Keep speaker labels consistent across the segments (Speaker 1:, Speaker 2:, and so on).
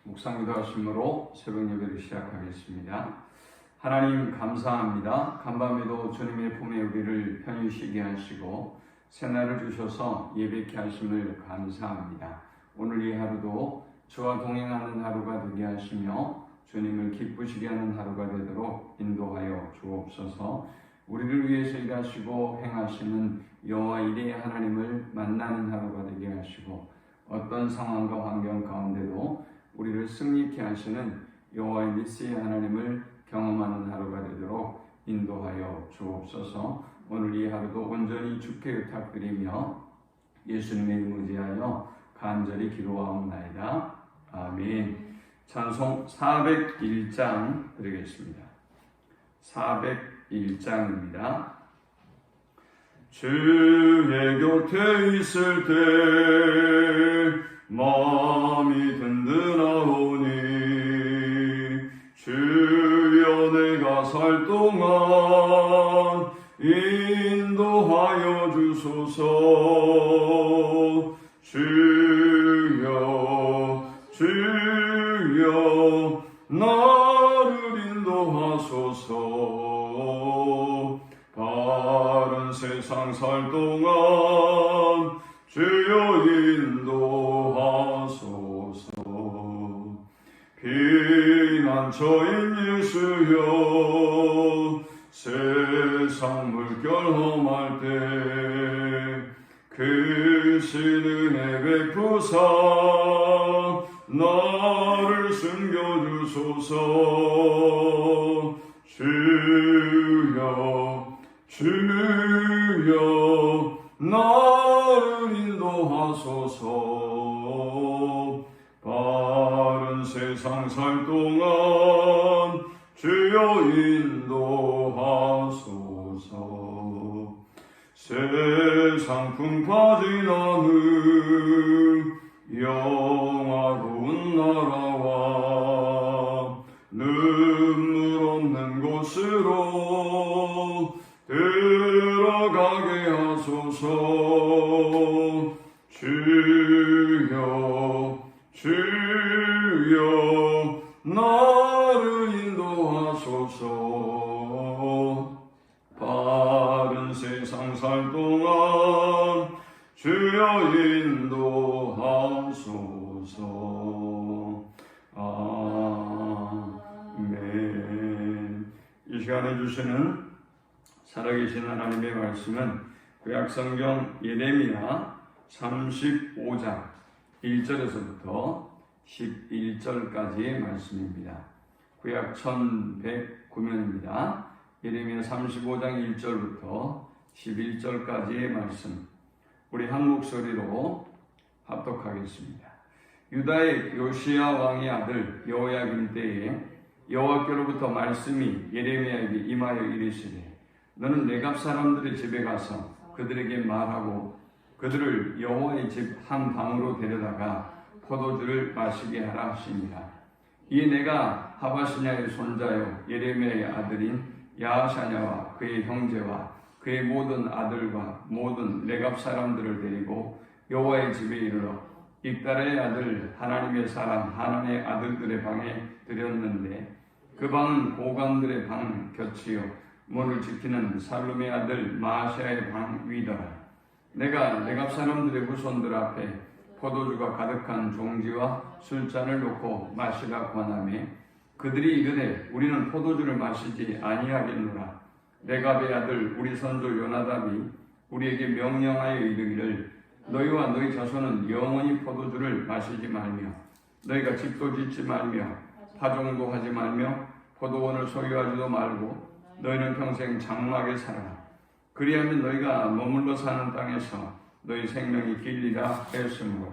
Speaker 1: 묵상기도 하심으로 새벽 예배를 시작하겠습니다. 하나님 감사합니다. 간밤에도 주님의 품에 우리를 편히 쉬게 하시고 새날을 주셔서 예배케 하심을 감사합니다. 오늘 이 하루도 주와 동행하는 하루가 되게 하시며 주님을 기쁘시게 하는 하루가 되도록 인도하여 주옵소서. 우리를 위해서 일하시고 행하시는 여호와 이레 하나님을 만나는 하루가 되게 하시고 어떤 상황과 환경 가운데도 우리를 승리케 하시는 여호와의 니스의 하나님을 경험하는 하루가 되도록 인도하여 주옵소서. 오늘 이 하루도 온전히 주께 의탁드리며 예수님의 이름을 의지하여 간절히 기도하옵나이다. 아멘. 찬송 401장 드리겠습니다. 401장입니다. 주의 곁에 있을 때 마음이 든든하오니 주여 내가 살 동안 인도하여 주소서. 주여 나를 인도하소서. 바른 세상 살 동안 주여 인도하소서. 피난처인 예수여 세상 물결 험할 때 크신 은혜 베푸사 나를 숨겨주소서. 주여 나를 인도하소서. 바른 세상 살 동안 주여 인도하소서. 세상 풍파진 않은 영화로운 나라와 눈물 없는 곳으로 들어가게 하소서. 주여 나를 인도하소서. 바른 세상 살 동안 주여 인도하소서. 아멘. 이 시간에 주시는 살아계신 하나님의 말씀은 구약성경 예레미야 35장 1절에서부터 11절까지의 말씀입니다. 구약 1109면입니다. 예레미야 35장 1절부터 11절까지의 말씀, 우리 한 목소리로 합독하겠습니다. 유다의 요시야 왕의 아들 여호야김 때에 여호와께로부터 말씀이 예레미야에게 임하여 이르시되 너는 네갑 사람들의 집에 가서 그들에게 말하고 그들을 여호와의 집 한 방으로 데려다가 포도주를 마시게 하라 하시니라. 이에 내가 하바시냐의 손자요 예레미야의 아들인 야하샤냐와 그의 형제와 그의 모든 아들과 모든 네갑 사람들을 데리고 여호와의 집에 이르러 입달의 아들 하나님의 사람 하나님의 아들들의 방에 들였는데 그 방은 고관들의 방 곁이요 문을 지키는 살룸의 아들 마아시아의 방 위더라. 내가 네갑 사람들의 후손들 앞에 포도주가 가득한 종지와 술잔을 놓고 마시라 권하매 그들이 이르되 우리는 포도주를 마시지 아니하겠노라. 네갑의 아들 우리 선조 요나답이 우리에게 명령하여 이르기를 너희와 너희 자손은 영원히 포도주를 마시지 말며 너희가 집도 짓지 말며 파종도 하지 말며 포도원을 소유하지도 말고 너희는 평생 장막에 살아라. 그리하면 너희가 머물러 사는 땅에서 너희 생명이 길리라 했으므로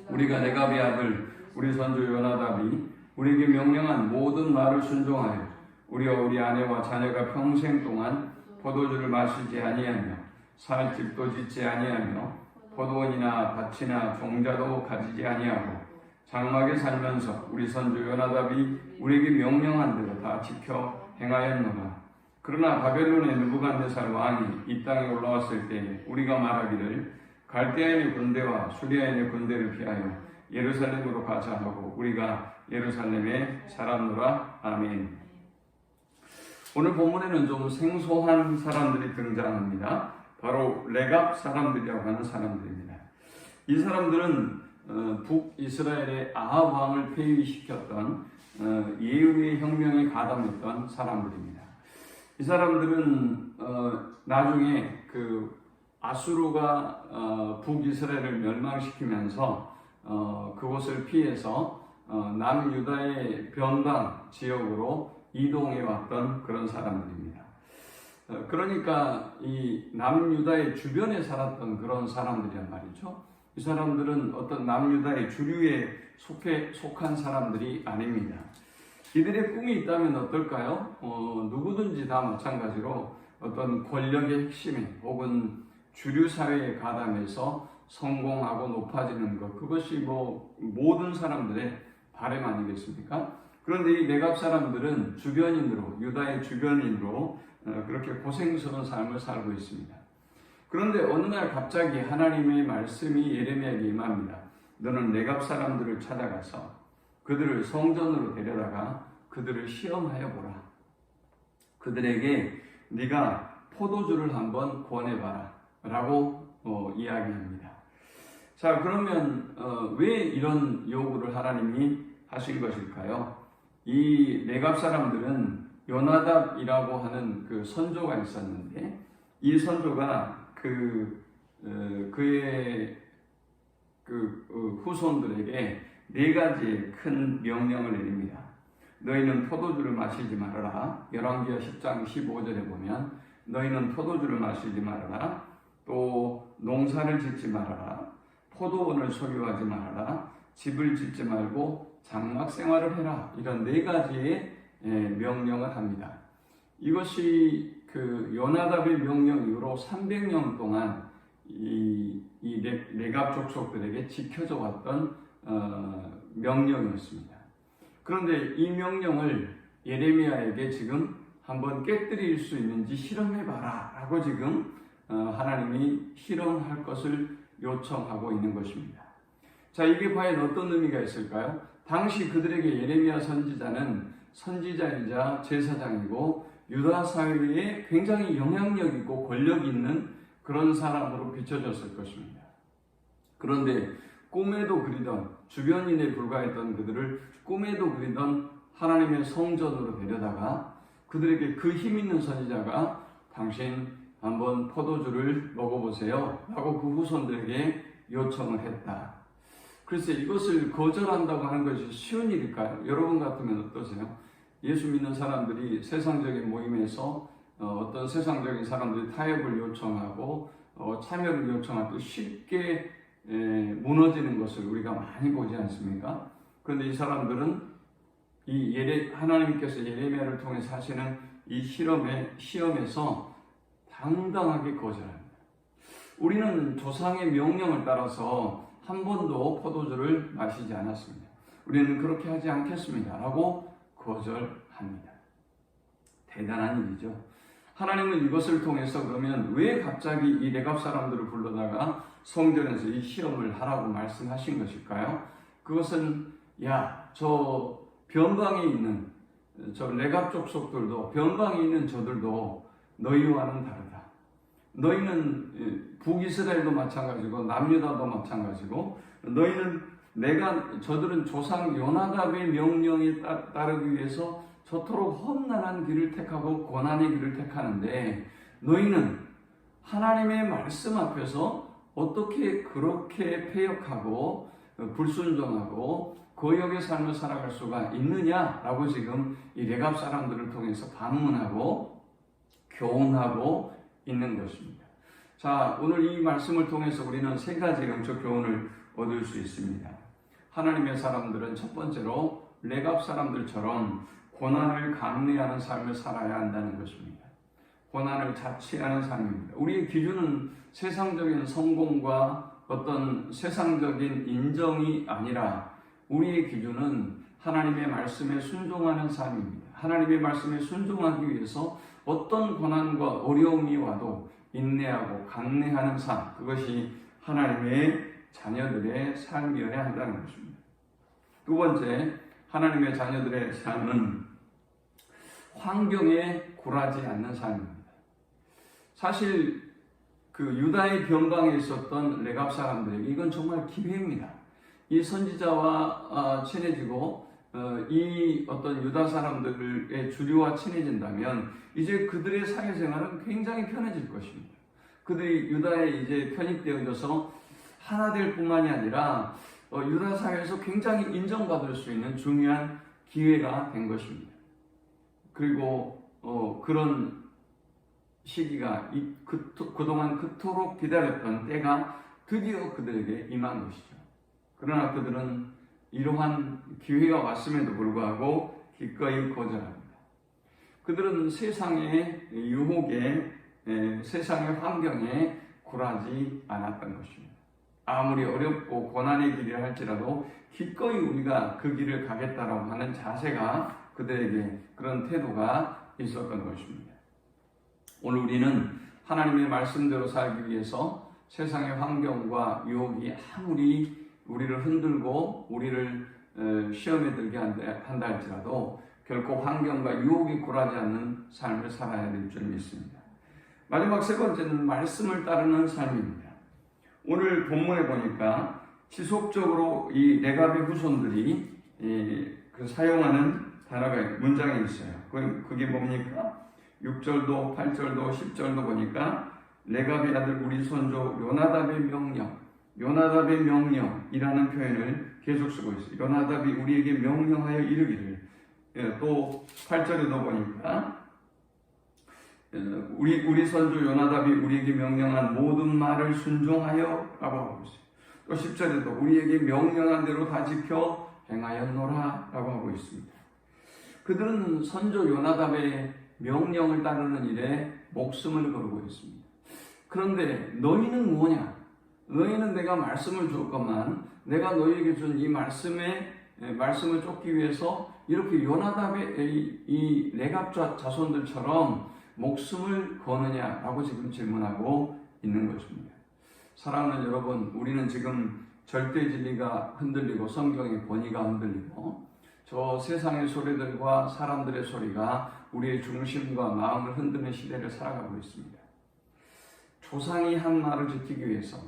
Speaker 1: 우리가 네갑의 아들 우리 선조 요나답이 우리에게 명령한 모든 말을 순종하여 우리와 우리 아내와 자녀가 평생 동안 포도주를 마시지 아니하며 살 집도 짓지 아니하며 포도원이나 밭이나 종자도 가지지 아니하고 장막에 살면서 우리 선조 요나답이 우리에게 명령한 대로 다 지켜 행하였노라. 그러나 바벨론의 느부갓네살 왕이 이 땅에 올라왔을 때 우리가 말하기를 갈대아인의 군대와 수리아인의 군대를 피하여 예루살렘으로 가자 하고 우리가 예루살렘에 살았노라. 아멘. 오늘 본문에는 좀 생소한 사람들이 등장합니다. 바로 레갑 사람들이라고 하는 사람들입니다. 이 사람들은 북이스라엘의 아합 왕을 폐위시켰던 예후의 혁명에 가담했던 사람들입니다. 이 사람들은 나중에 그 아수르가 북이스라엘을 멸망시키면서 그곳을 피해서 남유다의 변방 지역으로 이동해 왔던 그런 사람들입니다. 그러니까 이 남유다의 주변에 살았던 그런 사람들이란 말이죠. 이 사람들은 어떤 남유다의 주류에 속한 사람들이 아닙니다. 이들의 꿈이 있다면 어떨까요? 누구든지 다 마찬가지로 어떤 권력의 핵심에 혹은 주류 사회에 가담해서 성공하고 높아지는 것, 그것이 모든 사람들의 바람 아니겠습니까? 그런데 이 네갑 사람들은 주변인으로, 유다의 주변인으로 그렇게 고생스러운 삶을 살고 있습니다. 그런데 어느 날 갑자기 하나님의 말씀이 예레미야에게 임합니다. 너는 네갑 사람들을 찾아가서 그들을 성전으로 데려다가 그들을 시험하여 보라. 그들에게 네가 포도주를 한번 권해봐라 라고 이야기합니다. 자, 그러면 왜 이런 요구를 하나님이 하신 것일까요? 이 네갑 사람들은 요나답이라고 하는 그 선조가 있었는데 이 선조가 그의 후손들에게 네 가지의 큰 명령을 내립니다. 너희는 포도주를 마시지 말아라. 열왕기하 10장 15절에 보면 너희는 포도주를 마시지 말아라. 또 농사를 짓지 말아라. 포도원을 소유하지 말아라. 집을 짓지 말고 장막 생활을 해라. 이런 네 가지의 명령을 합니다. 이것이 그 요나답의 명령 이후로 300년 동안 이 레갑 족속들에게 지켜져 왔던 명령이었습니다. 그런데 이 명령을 예레미야에게 지금 한번 깨뜨릴 수 있는지 실험해봐라 라고 지금 하나님이 실험할 것을 요청하고 있는 것입니다. 자, 이게 과연 어떤 의미가 있을까요? 당시 그들에게 예레미야 선지자는 선지자이자 제사장이고 유다 사회에 굉장히 영향력 있고 권력 있는 그런 사람으로 비춰졌을 것입니다. 그런데 꿈에도 그리던 주변인에 불과했던 그들을 꿈에도 그리던 하나님의 성전으로 데려다가 그들에게 그 힘 있는 선지자가 당신 한번 포도주를 먹어보세요 라고 그 후손들에게 요청을 했다. 글쎄 이것을 거절한다고 하는 것이 쉬운 일일까요? 여러분 같으면 어떠세요? 예수 믿는 사람들이 세상적인 모임에서 어떤 세상적인 사람들이 타협을 요청하고 참여를 요청할 때 쉽게 무너지는 것을 우리가 많이 보지 않습니까? 그런데 이 사람들은 하나님께서 예레미야를 통해서 하시는 이 시험에서 당당하게 거절합니다. 우리는 조상의 명령을 따라서 한 번도 포도주를 마시지 않았습니다. 우리는 그렇게 하지 않겠습니다 라고 거절합니다. 대단한 일이죠. 하나님은 이것을 통해서 그러면 왜 갑자기 이 레갑 사람들을 불러다가 성전에서 이 시험을 하라고 말씀하신 것일까요? 그것은 저 변방에 있는 저 레갑 족속들도 변방에 있는 저들도 너희와는 다르다. 너희는 북이스라엘도 마찬가지고 남유다도 마찬가지고 너희는 저들은 조상 요나답의 명령에 따르기 위해서 저토록 험난한 길을 택하고 고난의 길을 택하는데 너희는 하나님의 말씀 앞에서 어떻게 그렇게 패역하고 불순종하고 거역의 삶을 살아갈 수가 있느냐라고 지금 이 레갑 사람들을 통해서 반문하고 교훈하고 있는 것입니다. 자, 오늘 이 말씀을 통해서 우리는 세 가지 영적 교훈을 얻을 수 있습니다. 하나님의 사람들은 첫 번째로 레갑 사람들처럼 고난을 감내하는 삶을 살아야 한다는 것입니다. 고난을 자취하는 삶입니다. 우리의 기준은 세상적인 성공과 어떤 세상적인 인정이 아니라 우리의 기준은 하나님의 말씀에 순종하는 삶입니다. 하나님의 말씀에 순종하기 위해서 어떤 고난과 어려움이 와도 인내하고 감내하는 삶, 그것이 하나님의 자녀들의 삶이어야 한다는 것입니다. 두 번째, 하나님의 자녀들의 삶은 환경에 굴하지 않는 삶입니다. 사실 그 유다의 변방에 있었던 레갑 사람들에게 이건 정말 기회입니다. 이 선지자와 친해지고 이 어떤 유다 사람들의 주류와 친해진다면 이제 그들의 사회생활은 굉장히 편해질 것입니다. 그들이 유다에 이제 편입되어져서 하나 될 뿐만이 아니라 유다 사회에서 굉장히 인정받을 수 있는 중요한 기회가 된 것입니다. 그리고 그런 시기가 그동안 그토록 기다렸던 때가 드디어 그들에게 임한 것이죠. 그러나 그들은 이러한 기회가 왔음에도 불구하고 기꺼이 거절합니다. 그들은 세상의 유혹에, 세상의 환경에 굴하지 않았던 것입니다. 아무리 어렵고 고난의 길이라 할지라도 기꺼이 우리가 그 길을 가겠다라고 하는 자세가 그들에게 그런 태도가 있었던 것입니다. 오늘 우리는 하나님의 말씀대로 살기 위해서 세상의 환경과 유혹이 아무리 우리를 흔들고 우리를 시험에 들게 한다 할지라도 결코 환경과 유혹이 굴하지 않는 삶을 살아야 될 줄 믿습니다. 마지막 세 번째는 말씀을 따르는 삶입니다. 오늘 본문에 보니까 지속적으로 이 레갑의 후손들이 사용하는 단어가 문장에 있어요. 그게 뭡니까? 6절도 8절도 10절도 보니까 레갑의 아들 우리 손조 요나답의 명령이라는 표현을 계속 쓰고 있어요. 요나답이 우리에게 명령하여 이르기를. 또 8절에도 보니까 우리 손주 요나답이 우리에게 명령한 모든 말을 순종하여 라고 하고 있어요. 또 10절에도 우리에게 명령한 대로 다 지켜 행하였노라 라고 하고 있습니다. 그들은 선조 요나답의 명령을 따르는 일에 목숨을 걸고 있습니다. 그런데 너희는 뭐냐? 너희는 내가 말씀을 줬건만 내가 너희에게 준 이 말씀을 쫓기 위해서 이렇게 요나답의 이 레갑 자손들처럼 목숨을 거느냐라고 지금 질문하고 있는 것입니다. 사랑하는 여러분, 우리는 지금 절대 진리가 흔들리고 성경의 권위가 흔들리고 저 세상의 소리들과 사람들의 소리가 우리의 중심과 마음을 흔드는 시대를 살아가고 있습니다. 조상이 한 말을 지키기 위해서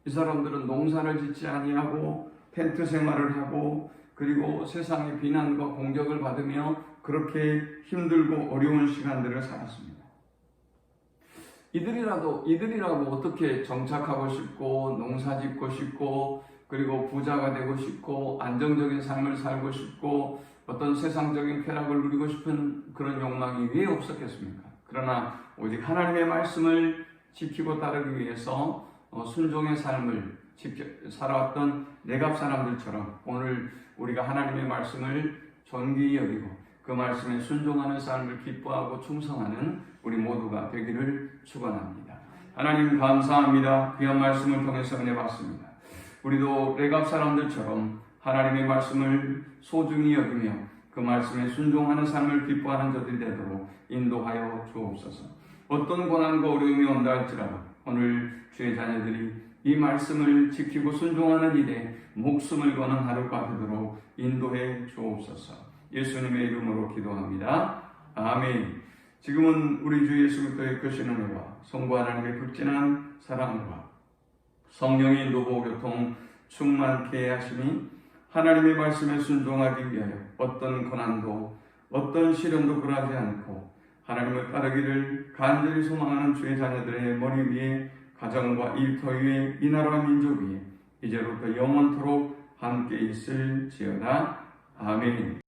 Speaker 1: 이 사람들은 농사를 짓지 아니하고 텐트 생활을 하고 그리고 세상의 비난과 공격을 받으며 그렇게 힘들고 어려운 시간들을 살았습니다. 이들이라도 어떻게 정착하고 싶고 농사 짓고 싶고 그리고 부자가 되고 싶고 안정적인 삶을 살고 싶고 어떤 세상적인 쾌락을 누리고 싶은 그런 욕망이 왜 없었겠습니까? 그러나 오직 하나님의 말씀을 지키고 따르기 위해서 순종의 삶을 살아왔던 레갑 사람들처럼 오늘 우리가 하나님의 말씀을 존귀히 여기고 그 말씀에 순종하는 삶을 기뻐하고 충성하는 우리 모두가 되기를 축원합니다. 하나님 감사합니다. 귀한 말씀을 통해서 은혜 받습니다. 우리도 레갑 사람들처럼 하나님의 말씀을 소중히 여기며 그 말씀에 순종하는 삶을 기뻐하는 저들이 되도록 인도하여 주옵소서. 어떤 고난과 어려움이 온다 할지라도 오늘 주의 자녀들이 이 말씀을 지키고 순종하는 일에 목숨을 거는 하루가 되도록 인도해 주옵소서. 예수님의 이름으로 기도합니다. 아멘. 지금은 우리 주 예수 그리스도의 크신 은혜와 성부 하나님의 극진한 사랑과 성령의 인도보 교통 충만케 하시니 하나님의 말씀에 순종하기 위하여 어떤 고난도 어떤 시련도 굴하지 않고 하나님을 따르기를 간절히 소망하는 주의 자녀들의 머리 위에 가정과 일터 위에 이 나라와 민족 위에 이제로부터 영원토록 함께 있을지어다. 아멘.